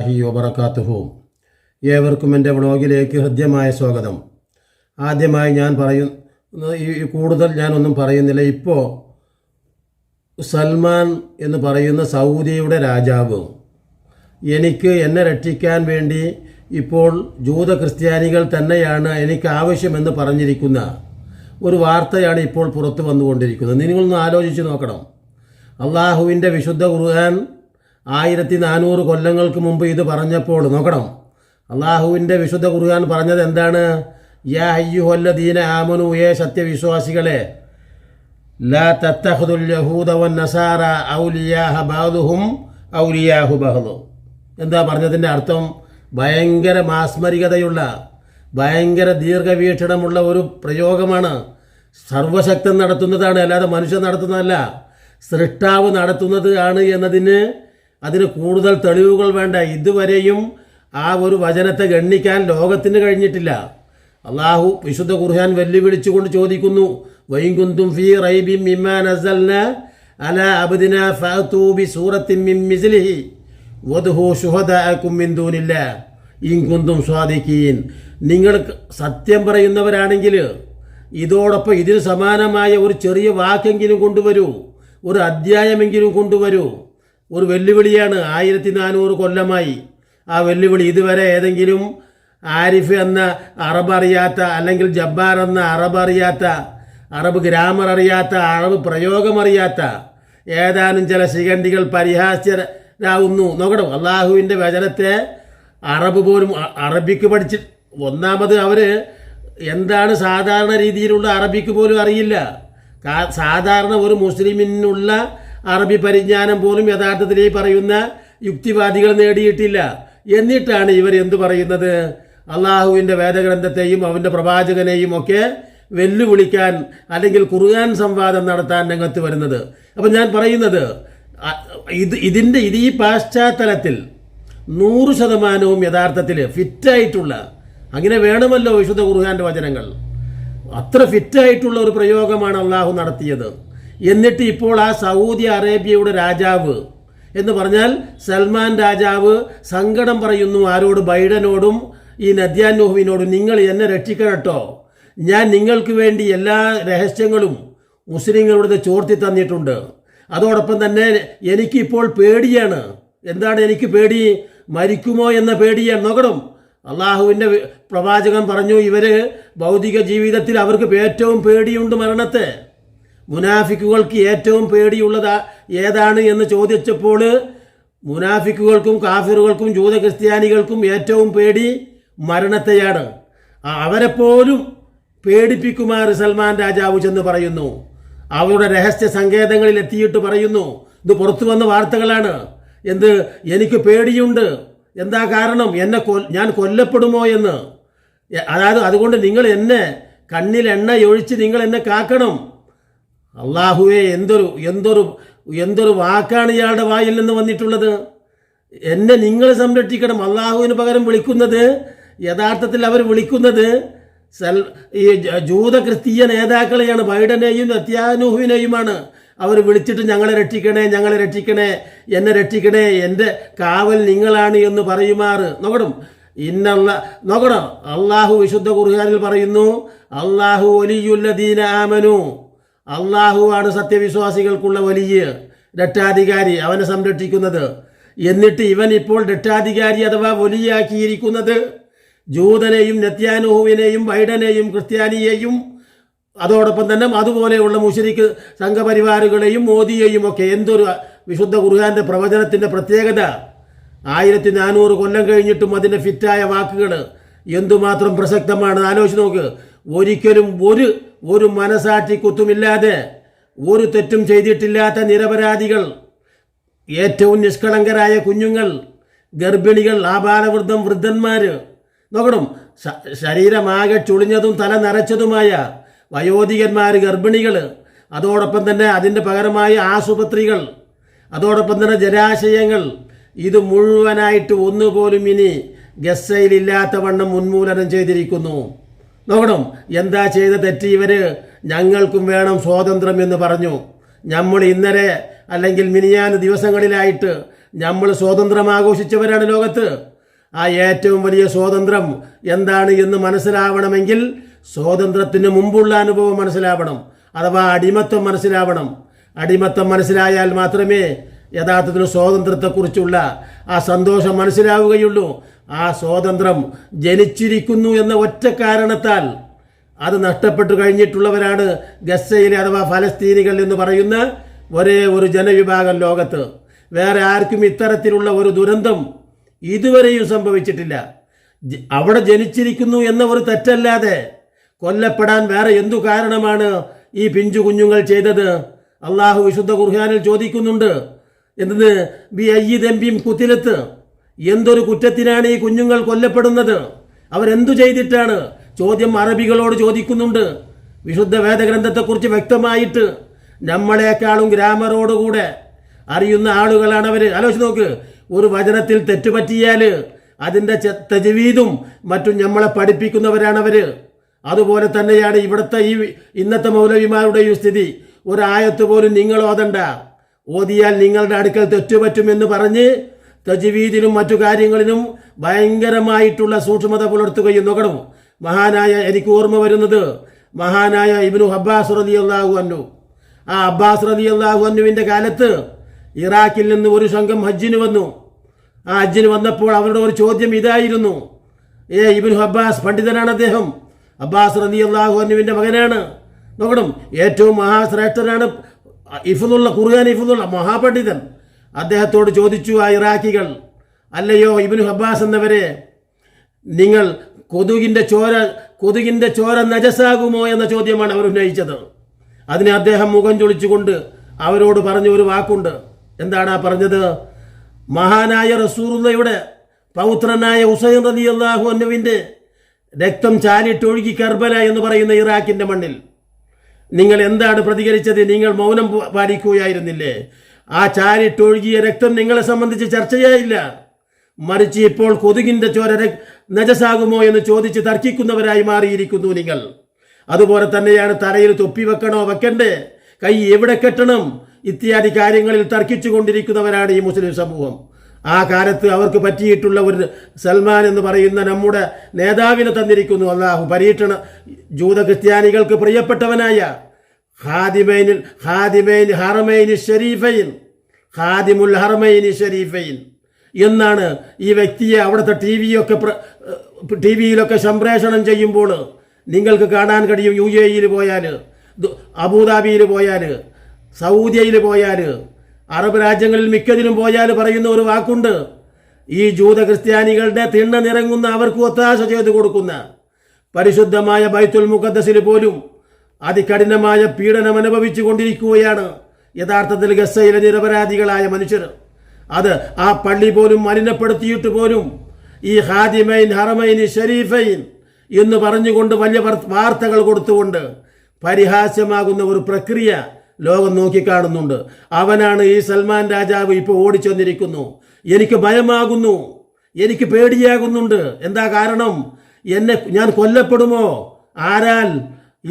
വറഹ്മത്തുള്ളാഹി വബറകാതുഹു. ഏവർക്കും എൻ്റെ വ്ളോഗിലേക്ക് ഹൃദ്യമായ സ്വാഗതം. ആദ്യമായി ഞാൻ കൂടുതൽ ഞാനൊന്നും പറയുന്നില്ല. ഇപ്പോൾ സൽമാൻ എന്ന് പറയുന്ന സൗദിയുടെ രാജാവ് എന്നെ രക്ഷിക്കാൻ വേണ്ടി ഇപ്പോൾ ജൂത ക്രിസ്ത്യാനികൾ തന്നെയാണ് എനിക്ക് ആവശ്യമെന്ന് പറഞ്ഞിരിക്കുന്ന ഒരു വാർത്തയാണ് ഇപ്പോൾ പുറത്തു വന്നുകൊണ്ടിരിക്കുന്നത്. നിങ്ങളൊന്ന് ആലോചിച്ച് നോക്കണം. അള്ളാഹുവിൻ്റെ വിശുദ്ധ ഖുർആൻ 1400 കൊല്ലങ്ങൾക്ക് മുമ്പ് ഇത് പറഞ്ഞപ്പോൾ നോക്കണം. അള്ളാഹുവിൻ്റെ വിശുദ്ധ ഖുർആൻ പറഞ്ഞത് എന്താണ്? യാ അയ്യുഹല്ലദീന ആമനു, സത്യവിശ്വാസികളെ, ലാ തത്തഖുദുൽ യഹൂദ വന്നസാറ ഔലിയാഹ ബഅദുഹും ഔലിയാഹു ബഅദ്. എന്താ പറഞ്ഞതിൻ്റെ അർത്ഥം? ഭയങ്കര മാസ്മരികതയുള്ള, ഭയങ്കര ദീർഘവീക്ഷണമുള്ള ഒരു പ്രയോഗമാണ്. സർവശക്തൻ നടത്തുന്നതാണ്, അല്ലാതെ മനുഷ്യൻ നടത്തുന്നതല്ല. സൃഷ്ടാവ് നടത്തുന്നത് ആണ് എന്നതിന് കൂടുതൽ തെളിവുകൾ വേണ്ട. ഇതുവരെയും ആ ഒരു വചനത്തെ ഗണ്ണിക്കാൻ ലോകത്തിന് കഴിഞ്ഞിട്ടില്ല. അള്ളാഹു വിശുദ്ധ ഖുർആൻ വെല്ലുവിളിച്ചുകൊണ്ട് ചോദിക്കുന്നു, വഇൻ കുന്തും ഫീ റൈബിൻ മിമ്മാ നസൽനാ അലാ അബ്ദിനാ ഫഅതൂ ബിസൂറത്തിൻ മിൻ മിസ്ലിഹി വദ്ഹു ശുഹദാഅകും മിൻ ദൂനില്ലാഹ് ഇൻ കുന്തും സ്വാദിഖീൻ. നിങ്ങൾ സത്യം പറയുന്നവരാണെങ്കിൽ ഇതോടൊപ്പം ഇതിന് സമാനമായ ഒരു ചെറിയ വാക്കെങ്കിലും കൊണ്ടുവരൂ, ഒരു അധ്യായമെങ്കിലും കൊണ്ടുവരൂ. ഒരു വെല്ലുവിളിയാണ്. 1400 കൊല്ലമായി ആ വെല്ലുവിളി. ഇതുവരെ ഏതെങ്കിലും ആരിഫ് എന്ന അറബ് അറിയാത്ത, അല്ലെങ്കിൽ ജബ്ബാർ എന്ന അറബ് അറിയാത്ത, അറബ് ഗ്രാമർ അറിയാത്ത, അറബ് പ്രയോഗമറിയാത്ത ഏതാനും ചില ശിഖണ്ഡികൾ പരിഹാസ്യരാകുന്നു. നോക്കണം, അള്ളാഹുവിൻ്റെ വചനത്തെ അറബ് പോലും അറബിക്ക് പഠിച്ച്, ഒന്നാമത് അവർ എന്താണ് സാധാരണ രീതിയിലുള്ള അറബിക്ക് പോലും അറിയില്ല. സാധാരണ ഒരു മുസ്ലിമിനുള്ള അറബി പരിജ്ഞാനം പോലും യഥാർത്ഥത്തിൽ ഈ പറയുന്ന യുക്തിവാദികൾ നേടിയിട്ടില്ല. എന്നിട്ടാണ് ഇവർ എന്തു പറയുന്നത്? അള്ളാഹുവിൻ്റെ വേദഗ്രന്ഥത്തെയും അവൻ്റെ പ്രവാചകനെയും ഒക്കെ വെല്ലുവിളിക്കാൻ, അല്ലെങ്കിൽ ഖുർആൻ സംവാദം നടത്താൻ രംഗത്ത് വരുന്നത്. അപ്പം ഞാൻ പറയുന്നത്, ഈ പാശ്ചാത്തലത്തിൽ 100% യഥാർത്ഥത്തിൽ ഫിറ്റായിട്ടുള്ള, അങ്ങനെ വേണമല്ലോ വിശുദ്ധ ഖുർആന്റെ വചനങ്ങൾ, അത്ര ഫിറ്റായിട്ടുള്ള ഒരു പ്രയോഗമാണ് അള്ളാഹു നടത്തിയത്. എന്നിട്ട് ഇപ്പോൾ ആ സൗദി അറേബ്യയുടെ രാജാവ് എന്ന് പറഞ്ഞാൽ സൽമാൻ രാജാവ് സങ്കടം പറയുന്നു. ആരോട്? ബൈഡനോടും ഈ നെതന്യാഹുവിനോടും. നിങ്ങൾ എന്നെ രക്ഷിക്കണട്ടോ, ഞാൻ നിങ്ങൾക്ക് വേണ്ടി എല്ലാ രഹസ്യങ്ങളും മുസ്ലിങ്ങളുടെ ചോർത്തി തന്നിട്ടുണ്ട്. അതോടൊപ്പം തന്നെ എനിക്കിപ്പോൾ പേടിയാണ്. എന്താണ് എനിക്ക് പേടി? മരിക്കുമോ എന്ന പേടിയാണ്. നോക്കണം, അള്ളാഹുവിൻ്റെ പ്രവാചകൻ പറഞ്ഞു, ഇവര് ഭൗതിക ജീവിതത്തിൽ അവർക്ക് ഏറ്റവും പേടിയുണ്ട് മരണത്തെ. മുനാഫിക്കുകൾക്ക് ഏറ്റവും പേടിയുള്ളത് ഏതാണ് എന്ന് ചോദിച്ചപ്പോൾ മുനാഫിക്കുകൾക്കും കാഫിറുകൾക്കും ജൂത ക്രിസ്ത്യാനികൾക്കും ഏറ്റവും പേടി മരണത്തെയാണ്. അവരെപ്പോലും പേടിപ്പിക്കുമാർ സൽമാൻ രാജാവ് ചെന്ന് പറയുന്നു. അവരുടെ രഹസ്യ സങ്കേതങ്ങളിൽ എത്തിയിട്ട് പറയുന്നു. ഇത് പുറത്തു വന്ന വാർത്തകളാണ്. എന്ത്? എനിക്ക് പേടിയുണ്ട്. എന്താ കാരണം? ഞാൻ കൊല്ലപ്പെടുമോ എന്ന്. അതായത് അതുകൊണ്ട് നിങ്ങൾ എന്നെ കണ്ണിൽ എണ്ണ ഒഴിച്ച് നിങ്ങൾ എന്നെ കാക്കണം. അള്ളാഹുവേ, എന്തൊരു വാക്കാണ് ഇയാളുടെ വായിൽ നിന്ന് വന്നിട്ടുള്ളത്. എന്നെ നിങ്ങൾ സംരക്ഷിക്കണം. അള്ളാഹുവിന് പകരം വിളിക്കുന്നത്, യഥാർത്ഥത്തിൽ അവർ വിളിക്കുന്നത് ഈ ജൂത ക്രിസ്തീയ നേതാക്കളെയാണ്. ബൈഡനെയും നെതന്യാഹുവിനെയുമാണ് അവർ വിളിച്ചിട്ട് ഞങ്ങളെ രക്ഷിക്കണേ, ഞങ്ങളെ രക്ഷിക്കണേ, എന്നെ രക്ഷിക്കണേ, എൻ്റെ കാവൽ നിങ്ങളാണ് എന്ന് പറയുമാറ്. നോക്കണം, നോക്കണം, അള്ളാഹു വിശുദ്ധ ഖുർആനിൽ പറയുന്നു, അള്ളാഹു വലിയുല്ലദീന ആമനു. അള്ളാഹുവാണ് സത്യവിശ്വാസികൾക്കുള്ള വലിയ രക്ഷാധികാരി, അവനെ സംരക്ഷിക്കുന്നത്. എന്നിട്ട് ഇവൻ ഇപ്പോൾ രക്ഷാധികാരി അഥവാ വലിയാക്കിയിരിക്കുന്നത് ജൂതനെയും നെതന്യാഹുവിനെയും ബൈഡനെയും ക്രിസ്ത്യാനിയെയും അതോടൊപ്പം തന്നെ അതുപോലെയുള്ള മുശ്രിക്ക് സംഘപരിവാറുകളെയും മോദിയെയും ഒക്കെ. എന്തൊരു വിശുദ്ധ ഖുർആന്റെ പ്രവചനത്തിൻ്റെ പ്രത്യേകത! 1400 കൊല്ലം കഴിഞ്ഞിട്ടും അതിൻ്റെ ഫിറ്റായ വാക്കുകൾ എന്തുമാത്രം പ്രസക്തമാണ് ആലോചിച്ച് നോക്ക്. ഒരിക്കലും ഒരു മനസാക്ഷി കുത്തുമില്ലാതെ, ഒരു തെറ്റും ചെയ്തിട്ടില്ലാത്ത നിരപരാധികൾ, ഏറ്റവും നിഷ്കളങ്കരായ കുഞ്ഞുങ്ങൾ, ഗർഭിണികൾ, ആബാലവൃദ്ധം, വൃദ്ധന്മാർ, നോക്കണം, ശരീരമാകെ ചുളിഞ്ഞതും തല നരച്ചതുമായ വയോധികന്മാർ, ഗർഭിണികൾ, അതോടൊപ്പം തന്നെ അതിൻ്റെ പകരമായ ആശുപത്രികൾ, അതോടൊപ്പം തന്നെ ജലാശയങ്ങൾ, ഇത് മുഴുവനായിട്ട് ഒന്നുപോലും ഇനി ഗസയിലില്ലാത്ത വണ്ണം ഉന്മൂലനം ചെയ്തിരിക്കുന്നു. നോക്കണം, എന്താ ചെയ്ത തെറ്റ് ഇവര്? ഞങ്ങൾക്കും വേണം സ്വാതന്ത്ര്യം എന്ന് പറഞ്ഞു. നമ്മൾ ഇന്നലെ അല്ലെങ്കിൽ മിനിയാന് ദിവസങ്ങളിലായിട്ട് നമ്മൾ സ്വാതന്ത്ര്യം ആഘോഷിച്ചവരാണ് ലോകത്ത്. ആ ഏറ്റവും വലിയ സ്വാതന്ത്ര്യം എന്താണ് എന്ന് മനസ്സിലാവണമെങ്കിൽ സ്വാതന്ത്ര്യത്തിന് മുമ്പുള്ള അനുഭവം മനസ്സിലാവണം, അഥവാ അടിമത്തം മനസ്സിലാവണം. അടിമത്തം മനസ്സിലായാൽ മാത്രമേ യഥാർത്ഥത്തിൽ സ്വാതന്ത്ര്യത്തെക്കുറിച്ചുള്ള ആ സന്തോഷം മനസ്സിലാവുകയുള്ളൂ. ആ സ്വാതന്ത്ര്യം ജനിച്ചിരിക്കുന്നു എന്ന ഒറ്റ കാരണത്താൽ അത് നഷ്ടപ്പെട്ടു കഴിഞ്ഞിട്ടുള്ളവരാണ് ഗസയിലെ അഥവാ ഫലസ്തീനികൾ എന്ന് പറയുന്ന ഒരേ ഒരു ജനവിഭാഗം ലോകത്ത്. വേറെ ആർക്കും ഇത്തരത്തിലുള്ള ഒരു ദുരന്തം ഇതുവരെയും സംഭവിച്ചിട്ടില്ല. അവിടെ ജനിച്ചിരിക്കുന്നു എന്ന ഒരു തെറ്റല്ലാതെ കൊല്ലപ്പെടാൻ വേറെ എന്തു കാരണമാണ് ഈ പിഞ്ചു കുഞ്ഞുങ്ങൾ ചെയ്തത്? അള്ളാഹു വിശുദ്ധ ഖുർആനിൽ ചോദിക്കുന്നുണ്ട്, എന്തെന്ന് ബി അയ്യിദംബിം കുത്തിലത്ത്, എന്തൊരു കുറ്റത്തിനാണ് ഈ കുഞ്ഞുങ്ങൾ കൊല്ലപ്പെടുന്നത്? അവരെന്തു ചെയ്തിട്ടാണ്? ചോദ്യം അറബികളോട് ചോദിക്കുന്നുണ്ട്. വിശുദ്ധ വേദഗ്രന്ഥത്തെക്കുറിച്ച് വ്യക്തമായിട്ട് നമ്മളെക്കാളും ഗ്രാമറോടുകൂടെ അറിയുന്ന ആളുകളാണ് അവർ. ആലോചിച്ച് നോക്ക്, ഒരു വചനത്തിൽ തെറ്റുപറ്റിയാൽ അതിൻ്റെ തജ്വീദും മറ്റും നമ്മളെ പഠിപ്പിക്കുന്നവരാണ് അവർ. അതുപോലെ തന്നെയാണ് ഇവിടുത്തെ ഇന്നത്തെ മൗലവിമാരുടെയും സ്ഥിതി. ഒരായത്ത് പോലും നിങ്ങൾ ഓതണ്ട, ഓതിയാൽ നിങ്ങളുടെ അടുക്കൽ തെറ്റുപറ്റുമെന്ന് പറഞ്ഞ് തജ്വീദിനും മറ്റു കാര്യങ്ങളിലും ഭയങ്കരമായിട്ടുള്ള സൂക്ഷ്മത പുലർത്തുകയും നോക്കണം. എനിക്ക് ഓർമ്മ വരുന്നത് മഹാനായ ഇബ്നു അബ്ബാസ് റളിയല്ലാഹു അൻഹു. ആ അബ്ബാസ് റളിയല്ലാഹു അൻഹുവിൻ്റെ കാലത്ത് ഇറാഖിൽ നിന്ന് ഒരു സംഘം ഹജ്ജിന് വന്നു. ആ ഹജ്ജിന് വന്നപ്പോൾ അവരുടെ ഒരു ചോദ്യം ഇതായിരുന്നു. ഇബ്നു അബ്ബാസ് പണ്ഡിതനാണ് അദ്ദേഹം, അബ്ബാസ് റളിയല്ലാഹു അൻഹുവിൻ്റെ മകനാണ്. നോക്കണം, ഏറ്റവും മഹാശ്രേഷ്ഠനാണ്, ഹിഫ്ളുള്ള ഖുർആൻ ഹിഫ്ളുള്ള മഹാപണ്ഡിതൻ. അദ്ദേഹത്തോട് ചോദിച്ചു ആ ഇറാഖികൾ, അല്ലയോ ഇബ്നു അബ്ബാസ് എന്നവരെ, നിങ്ങൾ കൊതുകിൻ്റെ ചോര നജസാകുമോ എന്ന ചോദ്യമാണ് അവർ ഉന്നയിച്ചത്. അതിനെ അദ്ദേഹം മുഖം ചൊളിച്ചുകൊണ്ട് അവരോട് പറഞ്ഞ ഒരു വാക്കുണ്ട്. എന്താണ് ആ പറഞ്ഞത്? മഹാനായ റസൂലുള്ളാഹിയുടെ പൗത്രനായ ഹുസൈൻ റളിയല്ലാഹു അൻഹുവിൻ്റെ രക്തം ചാലിട്ടൊഴുകി കർബല എന്ന് പറയുന്ന ഇറാഖിൻ്റെ മണ്ണിൽ നിങ്ങൾ എന്താണ് പ്രതികരിച്ചത്? നിങ്ങൾ മൗനം പാലിക്കുകയായിരുന്നില്ലേ? ആ ചാലിട്ടൊഴുകിയ രക്തം നിങ്ങളെ സംബന്ധിച്ച് ചർച്ചയായില്ല, മറിച്ച് ഇപ്പോൾ കൊതുകിൻ്റെ ചോര നജസാകുമോ എന്ന് ചോദിച്ച് തർക്കിക്കുന്നവരായി മാറിയിരിക്കുന്നു നിങ്ങൾ. അതുപോലെ തന്നെയാണ് തലയിൽ തൊപ്പി വെക്കണോ വെക്കണ്ടേ, കൈ എവിടെ കെട്ടണം ഇത്യാദി കാര്യങ്ങളിൽ തർക്കിച്ചു കൊണ്ടിരിക്കുന്നവരാണ് ഈ മുസ്ലിം സമൂഹം. ആ കാലത്ത് അവർക്ക് പറ്റിയിട്ടുള്ള ഒരു സൽമാൻ എന്ന് പറയുന്ന നമ്മുടെ നേതാവിനെ തന്നിരിക്കുന്നു അല്ലാഹു. ജൂത ക്രിസ്ത്യാനികൾക്ക് പ്രിയപ്പെട്ടവനായ ഖാദിമുൽ ഹറമൈനി ഷരീഫൈൻ എന്നാണ് ഈ വ്യക്തിയെ അവിടുത്തെ ടിവിയിലൊക്കെ സംപ്രേഷണം ചെയ്യുമ്പോൾ നിങ്ങൾക്ക് കാണാൻ കഴിയും. UAE പോയാൽ, അബുദാബിയിൽ പോയാൽ, സൗദിയിൽ പോയാൽ, അറബ് രാജ്യങ്ങളിൽ മിക്കതിലും പോയാൽ പറയുന്ന ഒരു വാക്കുണ്ട്. ഈ ജൂത ക്രിസ്ത്യാനികളുടെ തിണ്ണ നിറങ്ങുന്ന, അവർക്ക് ഒത്താശ ചെയ്തു കൊടുക്കുന്ന പരിശുദ്ധമായ ബൈത്തുൽ മുഖദ്ദസിൽ പോലും അതികഠിനമായ പീഡനം അനുഭവിച്ചു കൊണ്ടിരിക്കുകയാണ് യഥാർത്ഥത്തിൽ ഗസയിലെ നിരപരാധികളായ മനുഷ്യർ. അത് ആ പള്ളി പോലും മലിനപ്പെടുത്തിയിട്ട് പോലും ഈ ഖാദിമൈൻ ഹറമൈൻ ഷരീഫൈൻ എന്ന് പറഞ്ഞുകൊണ്ട് വലിയ വാർത്തകൾ കൊടുത്തുകൊണ്ട് പരിഹാസ്യമാകുന്ന ഒരു പ്രക്രിയ ലോകം നോക്കിക്കാണുന്നുണ്ട്. അവനാണ് ഈ സൽമാൻ രാജാവ് ഇപ്പോൾ ഓടിച്ചെന്നിരിക്കുന്നു. എനിക്ക് ഭയമാകുന്നു, എനിക്ക് പേടിയാകുന്നുണ്ട്. എന്താ കാരണം? ഞാൻ കൊല്ലപ്പെടുമോ? ആരാൽ?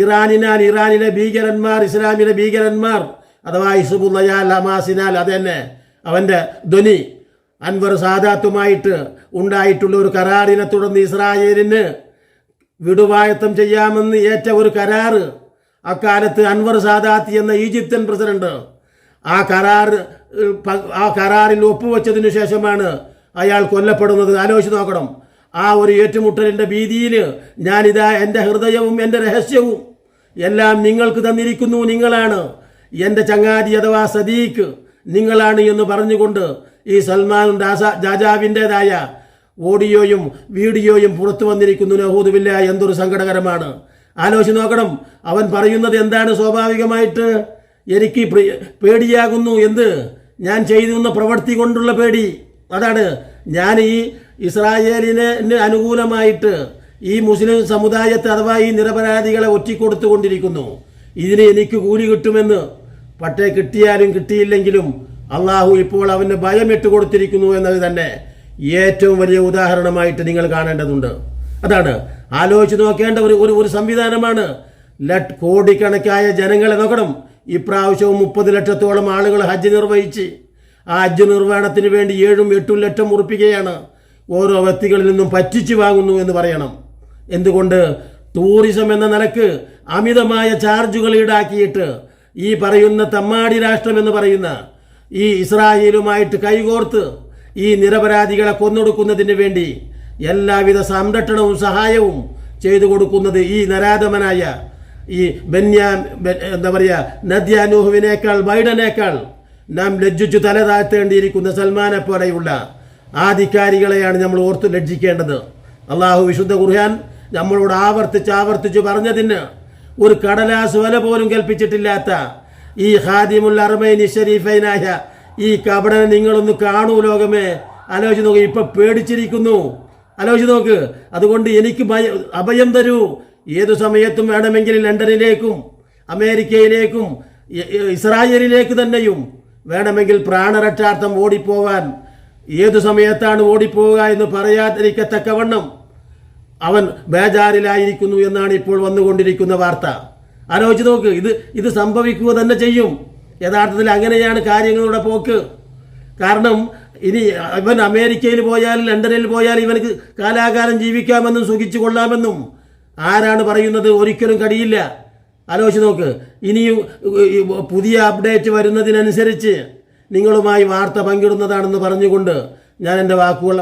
ഇറാനിലെ ഭീകരന്മാർ, ഇസ്ലാമിലെ ഭീകരന്മാർ അഥവാ ഹിസ്ബുള്ളാഹ് ഹമാസിനാൽ. അതെന്നെ അവൻ്റെ ധ്വനി അൻവർ സാദാത്തുമായിട്ട് ഉണ്ടായിട്ടുള്ള ഒരു കരാറിനെ തുടർന്ന് ഇസ്രായേലിന് വിടുവായത്തം ചെയ്യാമെന്ന് ഏറ്റ ഒരു കരാറ്. അക്കാലത്ത് അൻവർ സാദാത്ത് എന്ന ഈജിപ്ഷ്യൻ പ്രസിഡന്റ് ആ കരാറിൽ ഒപ്പുവെച്ചതിനു ശേഷമാണ് അയാൾ കൊല്ലപ്പെടുന്നത്. ആലോചിച്ച് നോക്കണം. ആ ഒരു ഏറ്റുമുട്ടലിൻ്റെ ഭീതിയിൽ ഞാനിതാ എൻ്റെ ഹൃദയവും എൻ്റെ രഹസ്യവും എല്ലാം നിങ്ങൾക്ക് തന്നിരിക്കുന്നു, നിങ്ങളാണ് എൻ്റെ ചങ്ങാതി അഥവാ സദീഖ്, നിങ്ങളാണ് എന്ന് പറഞ്ഞുകൊണ്ട് ഈ സൽമാൻ രാജാവിൻ്റെതായ ഓഡിയോയും വീഡിയോയും പുറത്തു വന്നിരിക്കുന്നു. നഊദു ബില്ലാഹ്, എന്തൊരു സങ്കടകരമാണ്. ആലോചിച്ച് നോക്കണം. അവൻ പറയുന്നത് എന്താണ്? സ്വാഭാവികമായിട്ട് എനിക്ക് പേടിയാകുന്നു. എന്ത്? ഞാൻ ചെയ്യുന്ന പ്രവൃത്തി കൊണ്ടുള്ള പേടി. അതാണ്. ഞാൻ ഈ ഇസ്രായേലിന് അനുകൂലമായിട്ട് ഈ മുസ്ലിം സമുദായത്തെ അഥവാ ഈ നിരപരാധികളെ ഒറ്റിക്കൊടുത്തുകൊണ്ടിരിക്കുന്നു. ഇതിന് എനിക്ക് കൂലി കിട്ടുമെന്ന്. പക്ഷേ കിട്ടിയാലും കിട്ടിയില്ലെങ്കിലും അള്ളാഹു ഇപ്പോൾ അവന് ഭയമിട്ട് കൊടുത്തിരിക്കുന്നു എന്നത് തന്നെ ഏറ്റവും വലിയ ഉദാഹരണമായിട്ട് നിങ്ങൾ കാണേണ്ടതുണ്ട്. അതാണ് ആലോചിച്ച് നോക്കേണ്ട ഒരു സംവിധാനമാണ്. കോടിക്കണക്കായ ജനങ്ങളെ നോക്കണം. ഇപ്രാവശ്യവും 30 ലക്ഷത്തോളം ആളുകൾ ഹജ്ജ് നിർവഹിച്ച് ആ ഹജ്ജ് നിർവ്വഹണത്തിന് വേണ്ടി 7-8 ലക്ഷം ഉറുപ്പികയാണ് ഓരോ വ്യക്തികളിൽ നിന്നും പറ്റിച്ചു വാങ്ങുന്നു എന്ന് പറയണം. എന്തുകൊണ്ട്? ടൂറിസം എന്ന നിലക്ക് അമിതമായ ചാർജുകൾ ഈടാക്കിയിട്ട് ഈ പറയുന്ന തമ്മാടി രാഷ്ട്രം എന്ന് പറയുന്ന ഈ ഇസ്രായേലുമായിട്ട് കൈകോർത്ത് ഈ നിരപരാധികളെ കൊന്നൊടുക്കുന്നതിന് വേണ്ടി എല്ലാവിധ സംരക്ഷണവും സഹായവും ചെയ്തു കൊടുക്കുന്നത് ഈ നരാധമനായ ഈ എന്താ പറയുക നദ്യാനൂഹുവിനേക്കാൾ ബൈഡനേക്കാൾ നാം ലജ്ജിച്ചു തല താഴ്ത്തേണ്ടിയിരിക്കുന്ന സൽമാനെ പോലെയുള്ള ആധികാരികളെയാണ് നമ്മൾ ഓർത്ത് ലജ്ജിക്കേണ്ടത്. അള്ളാഹു വിശുദ്ധ ഖുർആൻ നമ്മളോട് ആവർത്തിച്ച് പറഞ്ഞതിന് ഒരു കടലാസ് വല പോലും കൽപ്പിച്ചിട്ടില്ലാത്ത ഈ ഖാദിമുൽ അർമൈനി ഷരീഫൈനായ ഈ കപടനെ നിങ്ങളൊന്ന് കാണൂ ലോകമേ. ആലോചിച്ച് നോക്ക്, ഇപ്പൊ പേടിച്ചിരിക്കുന്നു. ആലോചിച്ച് നോക്ക്. അതുകൊണ്ട് എനിക്ക് അഭയം തരൂ. ഏതു സമയത്തും വേണമെങ്കിൽ ലണ്ടനിലേക്കും അമേരിക്കയിലേക്കും ഇസ്രായേലിലേക്ക് തന്നെയും വേണമെങ്കിൽ പ്രാണരക്ഷാർത്ഥം ഓടിപ്പോവാൻ ഏതു സമയത്താണ് ഓടിപ്പോവുക എന്ന് പറയാതിരിക്കത്തക്കവണ്ണം അവൻ ബേജാറിലായിരിക്കുന്നു എന്നാണ് ഇപ്പോൾ വന്നുകൊണ്ടിരിക്കുന്ന വാർത്ത. ആലോചിച്ച് നോക്ക്. ഇത് സംഭവിക്കുക തന്നെ ചെയ്യും. യഥാർത്ഥത്തിൽ അങ്ങനെയാണ് കാര്യങ്ങളുടെ പോക്ക്. കാരണം ഇനി ഇവൻ അമേരിക്കയിൽ പോയാൽ ലണ്ടനിൽ പോയാൽ ഇവനക്ക് കാലാകാലം ജീവിക്കാമെന്നും സുഖിച്ചു കൊള്ളാമെന്നും ആരാണ് പറയുന്നത്? ഒരിക്കലും കഴിയില്ല. ആലോചിച്ച് നോക്ക്. ഇനിയും പുതിയ അപ്ഡേറ്റ് വരുന്നതിനനുസരിച്ച് നിങ്ങളുമായി വാർത്ത പങ്കിടുന്നതാണെന്ന് പറഞ്ഞുകൊണ്ട് ഞാൻ എൻ്റെ വാക്കുകൾ